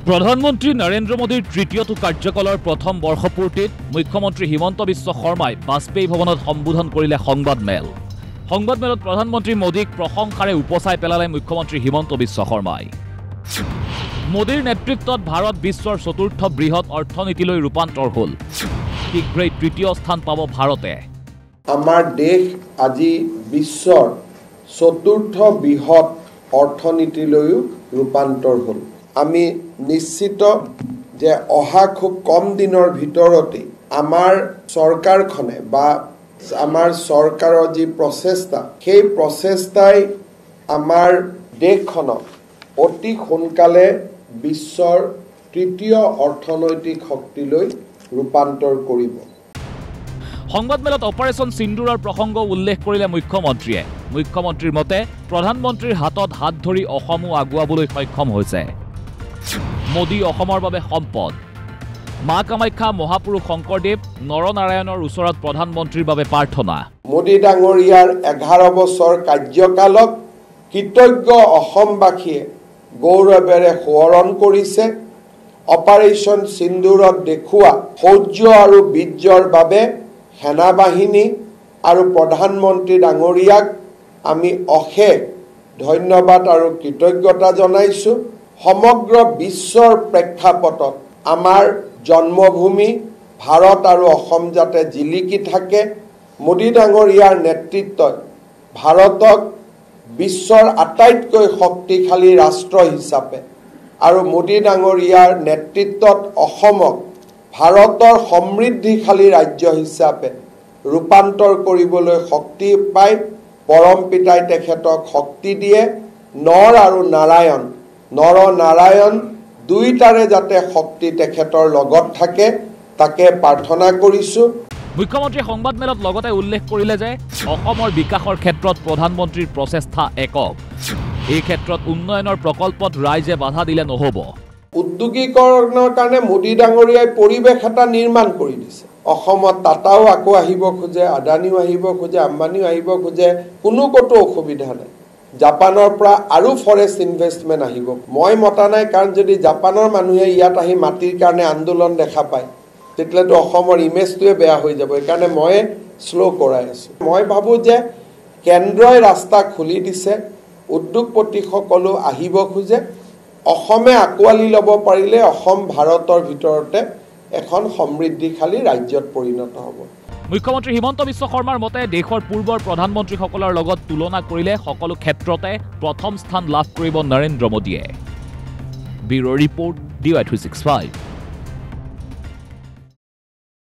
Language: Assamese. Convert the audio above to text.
প্ৰধানমন্ত্ৰী নৰেন্দ্ৰ মোদীৰ তৃতীয়টো কাৰ্যকালৰ প্ৰথম বৰ্ষপূৰ্তিত মুখ্যমন্ত্ৰী হিমন্ত বিশ্ব শৰ্মাই বাজপেয়ী ভৱনত সম্বোধন কৰিলে সংবাদমেল। সংবাদমেলত প্ৰধানমন্ত্ৰী মোদীক প্ৰশংসাৰে উপচাই পেলালে মুখ্যমন্ত্ৰী হিমন্ত বিশ্ব শৰ্মাই। মোদীৰ নেতৃত্বত ভাৰত বিশ্বৰ চতুৰ্থ বৃহৎ অৰ্থনীতিলৈ ৰূপান্তৰ হ'ল। শীঘ্ৰেই তৃতীয় স্থান পাব ভাৰতে। আমাৰ দেশ আজি বিশ্বৰ চতুৰ্থ বৃহৎ অৰ্থনীতিলৈও ৰূপান্তৰ হ'ল। আমি নিশ্চিত যে অহা খুব কম দিনৰ ভিতৰতে আমাৰ চৰকাৰখনে বা আমাৰ চৰকাৰৰ যি প্ৰচেষ্টা সেই প্ৰচেষ্টাই আমাৰ দেশখনক অতি সোনকালে বিশ্বৰ তৃতীয় অৰ্থনৈতিক শক্তিলৈ ৰূপান্তৰ কৰিব। সংবাদমেলত অপাৰেশ্যন সিন্দুৰৰ প্ৰসংগ উল্লেখ কৰিলে মুখ্যমন্ত্ৰীয়ে। মুখ্যমন্ত্ৰীৰ মতে প্ৰধানমন্ত্ৰীৰ হাতত হাত ধৰি অসমো আগুৱাবলৈ সক্ষম হৈছে। মোদী অসমৰ বাবে সম্পদ। মা কামাখ্যা, মহাপুৰুষ শংকৰদেৱ, নৰনাৰায়ণৰ ওচৰত প্ৰধানমন্ত্ৰীৰ বাবে প্ৰাৰ্থনা। মোদী ডাঙৰীয়াৰ 11 বছৰ কাৰ্যকালক কৃতজ্ঞ অসমবাসীয়ে গৌৰৱেৰে সোঁৱৰণ কৰিছে। অপাৰেশ্যন সিন্দুৰত দেখুওৱা শৌৰ্য আৰু বীৰ্যৰ বাবে সেনাবাহিনী আৰু প্ৰধানমন্ত্ৰী ডাঙৰীয়াক আমি অশেষ ধন্যবাদ আৰু কৃতজ্ঞতা জনাইছোঁ। সমগ্ৰ বিশ্বৰ প্ৰেক্ষাপটত আমাৰ জন্মভূমি ভাৰত আৰু অসম যাতে জিলিকি থাকে, মোদী ডাঙৰীয়াৰ নেতৃত্বত ভাৰতক বিশ্বৰ আটাইতকৈ শক্তিশালী ৰাষ্ট্ৰ হিচাপে আৰু মোদী ডাঙৰীয়াৰ নেতৃত্বত অসমক ভাৰতৰ সমৃদ্ধিশালী ৰাজ্য হিচাপে ৰূপান্তৰ কৰিবলৈ শক্তি পায়। পৰম পিতাই তেখেতক শক্তি দিয়ে। নৰ আৰু নাৰায়ণ, নৰ নাৰায়ণ দুইটাৰে যাতে শক্তি তেখেতৰ লগত থাকে তাকে প্ৰাৰ্থনা কৰিছোঁ। মুখ্যমন্ত্ৰীয়ে সংবাদমেলত লগতে উল্লেখ কৰিলে যে অসমৰ বিকাশৰ ক্ষেত্ৰত প্ৰধানমন্ত্ৰীৰ প্ৰচেষ্টা একক। এই ক্ষেত্ৰত উন্নয়নৰ প্ৰকল্পত ৰাইজে বাধা দিলে নহ'ব। উদ্যোগীকৰণৰ কাৰণে মোদী ডাঙৰীয়াই পৰিৱেশ এটা নিৰ্মাণ কৰি দিছে। অসমত টাটাও আকৌ আহিব খোজে, আদানীও আহিব খোজে, আম্বানীও আহিব খোজে, কোনো ক'তো অসুবিধা নাই। জাপানৰ পৰা আৰু ফৰেষ্ট ইনভেষ্টমেণ্ট আহিব। মই মতা নাই, কাৰণ যদি জাপানৰ মানুহে ইয়াত আহি মাটিৰ কাৰণে আন্দোলন দেখা পায় তেতিয়াতো অসমৰ ইমেজটোৱে বেয়া হৈ যাব। সেইকাৰণে মই শ্ল' কৰাই আছোঁ। মই ভাবোঁ যে কেন্দ্ৰই ৰাস্তা খুলি দিছে, উদ্যোগপতিসকলো আহিব খোজে। অসমে আঁকোৱালি ল'ব পাৰিলে অসম ভাৰতৰ ভিতৰতে এখন সমৃদ্ধিশালী ৰাজ্যত পৰিণত হ'ব। মুখ্যমন্ত্ৰী হিমন্ত বিশ্ব শৰ্মাৰ মতে দেশৰ পূৰ্বৰ প্ৰধানমন্ত্ৰীসকলৰ লগত তুলনা কৰিলে সকলো ক্ষেত্ৰতে প্ৰথম স্থান লাভ কৰিব নৰেন্দ্ৰ মোদীয়ে। Bureau' report, DY365।